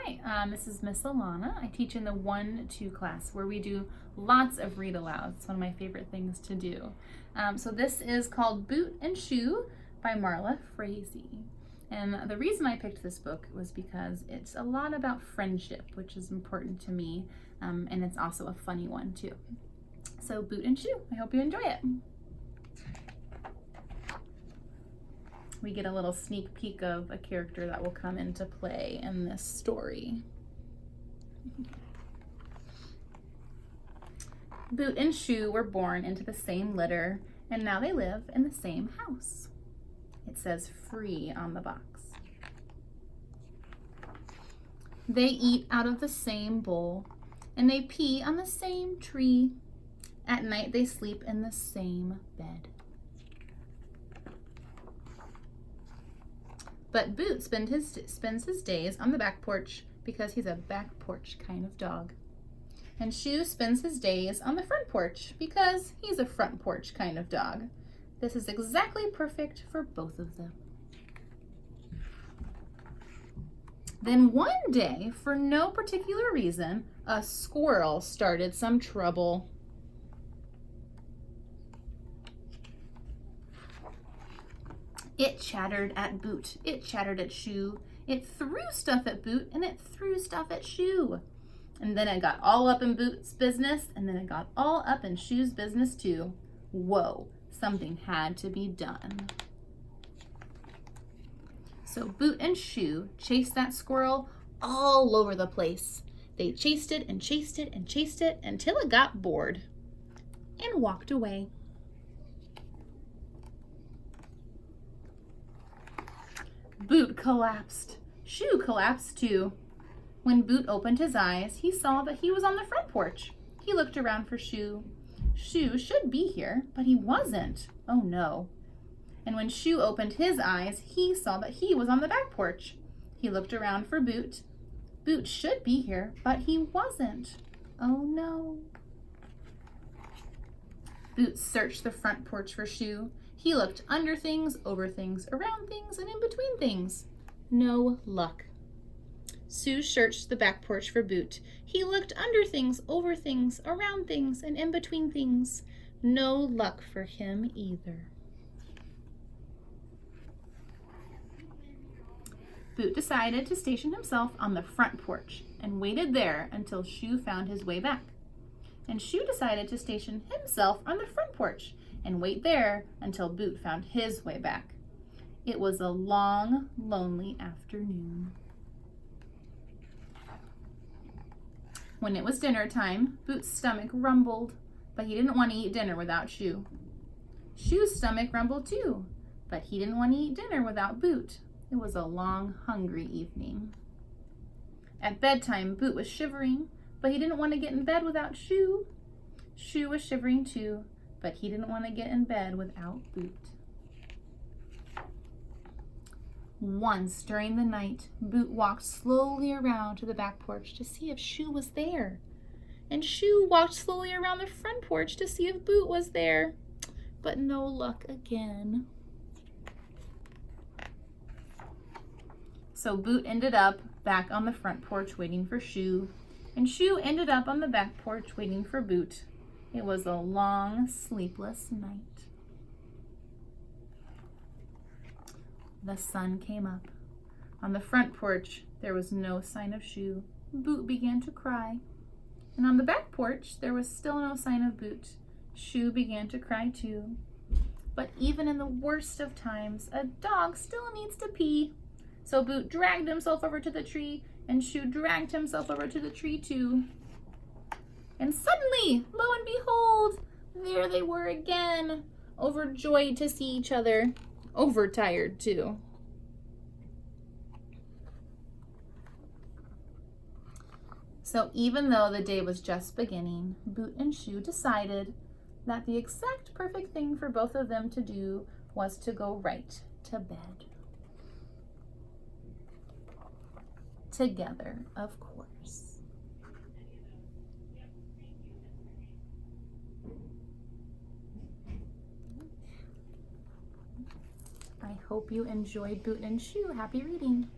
Hi, this is Miss Alanna. I teach in the 1-2 class where we do lots of read aloud. It's one of my favorite things to do. So this is called Boot and Shoe by Marla Frazee. And the reason I picked this book was because it's a lot about friendship, which is important to me, and it's also a funny one too. So Boot and Shoe, I hope you enjoy it. We get a little sneak peek of a character that will come into play in this story. Boot and Shoe were born into the same litter, and now they live in the same house. It says free on the box. They eat out of the same bowl, and they pee on the same tree. At night they sleep in the same bed. But Boot spends his days on the back porch because he's a back porch kind of dog. And Shoe spends his days on the front porch because he's a front porch kind of dog. This is exactly perfect for both of them. Then one day, for no particular reason, a squirrel started some trouble. It chattered at Boot, it chattered at Shoe, it threw stuff at Boot, and it threw stuff at Shoe. And then it got all up in Boot's business, and then it got all up in Shoe's business too. Whoa, something had to be done. So Boot and Shoe chased that squirrel all over the place. They chased it and chased it and chased it until it got bored and walked away. Boot collapsed. Shoe collapsed too. When Boot opened his eyes, he saw that he was on the front porch. He looked around for Shoe. Shoe should be here, but he wasn't. Oh no. And when Shoe opened his eyes, he saw that he was on the back porch. He looked around for Boot. Boot should be here, but he wasn't. Oh no. Boot searched the front porch for Shoe. He looked under things, over things, around things, and in between things. No luck. Shoe searched the back porch for Boot. He looked under things, over things, around things, and in between things. No luck for him either. Boot decided to station himself on the front porch and waited there until Shoe found his way back. And Shoe decided to station himself on the front porch and wait there until Boot found his way back. It was a long, lonely afternoon. When it was dinner time, Boot's stomach rumbled, but he didn't want to eat dinner without Shoe. Shoe's stomach rumbled too, but he didn't want to eat dinner without Boot. It was a long, hungry evening. At bedtime, Boot was shivering, but he didn't want to get in bed without Shoe. Shoe was shivering too, but he didn't want to get in bed without Boot. Once during the night, Boot walked slowly around to the back porch to see if Shoe was there. And Shoe walked slowly around the front porch to see if Boot was there. But no luck again. So Boot ended up back on the front porch waiting for Shoe, and Shoe ended up on the back porch waiting for Boot. It was a long, sleepless night. The sun came up. On the front porch, there was no sign of Shoe. Boot began to cry. And on the back porch, there was still no sign of Boot. Shoe began to cry too. But even in the worst of times, a dog still needs to pee. So Boot dragged himself over to the tree, and Shoe dragged himself over to the tree too. And suddenly, lo and behold, there they were again, overjoyed to see each other, overtired too. So even though the day was just beginning, Boot and Shoe decided that the exact perfect thing for both of them to do was to go right to bed. Together, of course. I hope you enjoyed Boot and Shoe. Happy reading.